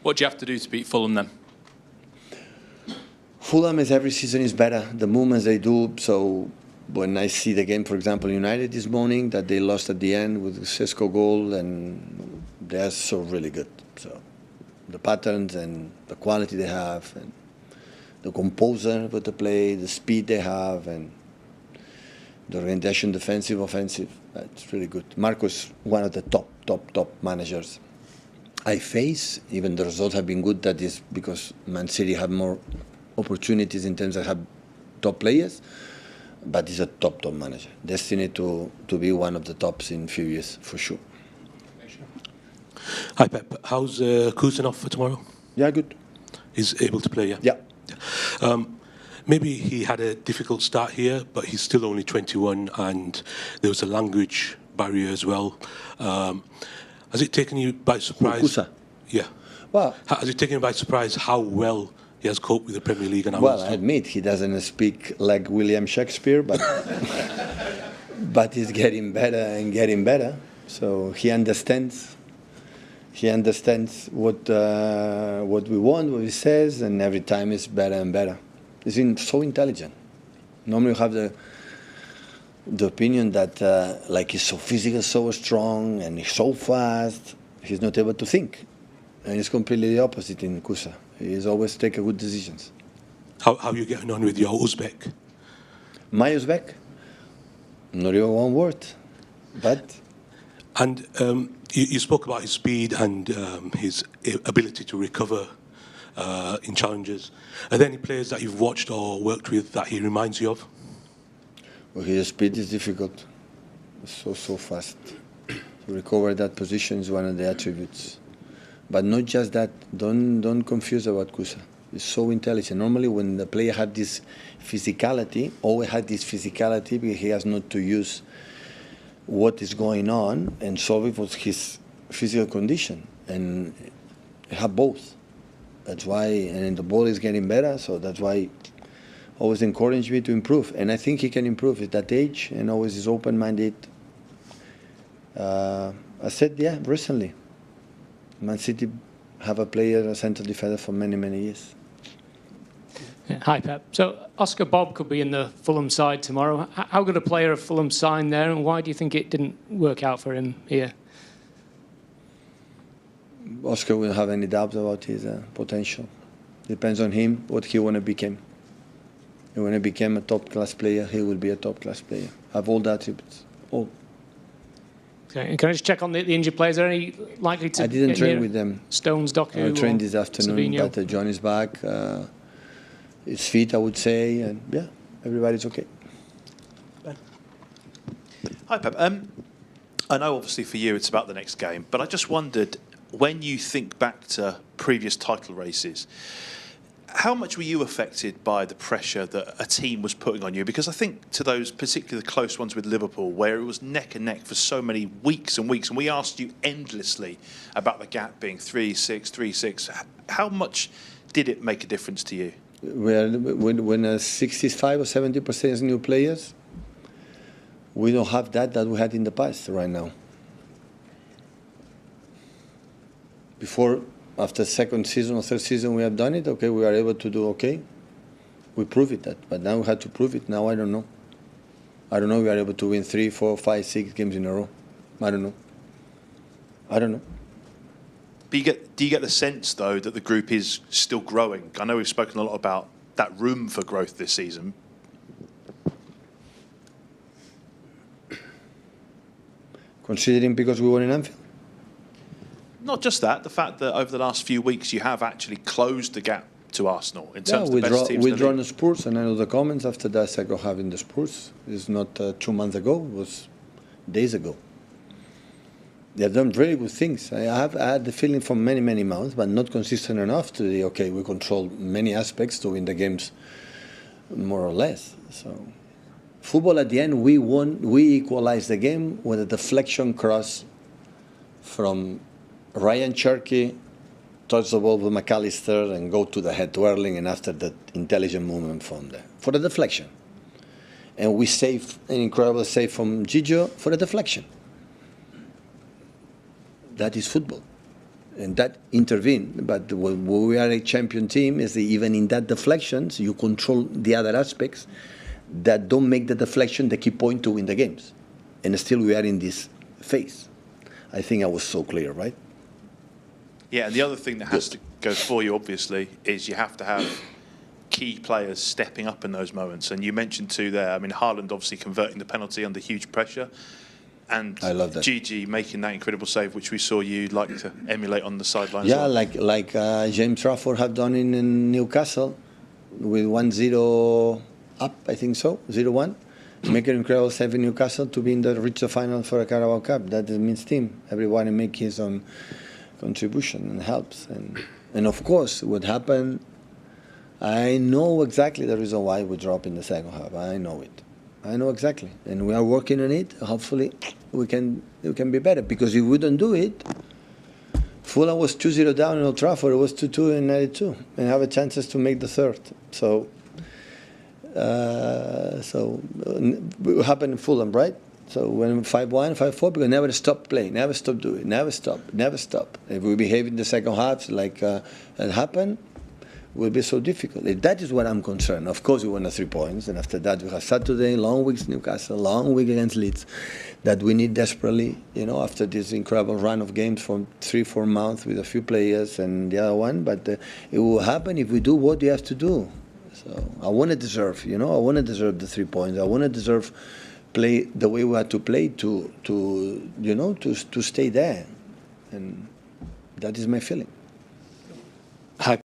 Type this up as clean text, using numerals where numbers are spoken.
What do you have to do to beat Fulham then? Fulham is every season is better. The movements they do. So when I see the game, for example, United this morning, that they lost at the end with the Sesko goal, and they are so really good. So the patterns and the quality they have, and the composure with the play, the speed they have, and the orientation, defensive, offensive, that's really good. Marco is one of the top managers I face. Even the results have been good. That is because Man City have more opportunities in terms of have top players, but he's a top manager, destined to be one of the tops in a few years for sure. Hi Pep, how's Khusanov for tomorrow? Yeah, good. He's able to play, yeah? Yeah. Maybe he had a difficult start here, but he's still only 21, and there was a language barrier as well. Has it taken you by surprise? Kusa. Yeah. Well, has it taken you by surprise how well he has coped with the Premier League? And well, I admit he doesn't speak like William Shakespeare, but but he's getting better and getting better. So he understands. He understands what we want, what he says, and every time it's better and better. He's so intelligent. Normally you have the opinion that like he's so physical, so strong, and he's so fast, he's not able to think. And it's completely the opposite in Kusa. He's always taking good decisions. How are you getting on with your Uzbek? My Uzbek? Not even one word. But... And you spoke about his speed and his ability to recover in challenges. Are there any players that you've watched or worked with that he reminds you of? Well, his speed is difficult. So fast. To recover that position is one of the attributes. But not just that. Don't confuse about Kusa. He's so intelligent. Normally when the player had this physicality, always had this physicality because he has not to use what is going on and solve it with his physical condition. And he have both. That's why, and the ball is getting better, so that's why always encourage me to improve. And I think he can improve at that age and always is open-minded. I said, yeah, recently. Man City have a player, a central defender for many years. Yeah, hi, Pep. So Oscar Bobb could be in the Fulham side tomorrow. How good a player have Fulham signed there, and why do you think it didn't work out for him here? Oscar will have any doubt about his potential. Depends on him, what he want to become. If he want to become a top-class player, he will be a top-class player. Have all the attributes, all. Okay, and can I just check on the injured players? Are any likely to? I didn't train with them. Stones, Doku. I trained this afternoon, Savino? but John is back. His feet, I would say, and yeah, everybody's okay. Ben. Hi, Pep. I know obviously for you it's about the next game, but I just wondered, when you think back to previous title races, how much were you affected by the pressure that a team was putting on you? Because I think to those, particularly the close ones with Liverpool, where it was neck and neck for so many weeks and weeks, and we asked you endlessly about the gap being 3-6, 3-6. How much did it make a difference to you? When 65 or 70% is new players, we don't have that we had in the past right now. Before, after second season or third season, we have done it. Okay, we are able to do okay. We prove it that, but now we had to prove it. Now I don't know. I don't know. We are able to win 3, 4, 5, 6 games in a row. I don't know. But do you get the sense though that the group is still growing? I know we've spoken a lot about that room for growth this season. Considering because we won in Anfield. Not just that, the fact that over the last few weeks you have actually closed the gap to Arsenal in terms of the best teams. We drawn the Spurs, and I know the comments after that second half in the Spurs. It's not 2 months ago, it was days ago. They have done very good things. I had the feeling for many months, but not consistent enough to be, okay, we control many aspects to win the games more or less. So football at the end, we won, we equalized the game with a deflection cross from Ryan Cherky, touch the ball with McAllister and go to the head to Erling, and after that intelligent movement from there for the deflection. And we saved an incredible save from Gigio for the deflection. That is football. and that intervened. But when we are a champion team, is even in that deflections, you control the other aspects that don't make the deflection the key point to win the games. And still we are in this phase. I think I was so clear, right? Yeah, and the other thing that has to go for you, obviously, is you have to have key players stepping up in those moments. And you mentioned two there. I mean, Haaland obviously converting the penalty under huge pressure. And I love that. Gigi making that incredible save, which we saw you like to emulate on the sidelines. Yeah, like James Trafford have done in Newcastle with 1-0 up, I think so, 0-1. Make an incredible save in Newcastle to be in the reach the final for a Carabao Cup. That means team. Everyone make his own contribution and helps. And of course, what happened, I know exactly the reason why we drop in the second half. I know it. I know exactly. And we are working on it. Hopefully, we can be better. Because if we don't do it, Fulham was 2-0 down in Old Trafford. It was 2-2 in 92. And have a chances to make the third. So it happened in Fulham, right? So when 5-1, 5-4, because never stop playing, never stop doing, never stop. If we behave in the second half like it happened, it will be so difficult. That is what I'm concerned. Of course, we won the 3 points, and after that we have Saturday, long weeks Newcastle, long week against Leeds, that we need desperately. After this incredible run of games from 3-4 months with a few players and the other one, but it will happen if we do what you have to do. So I want to deserve, I want to deserve the 3 points. I want to deserve play the way we had to play to stay there, and that is my feeling.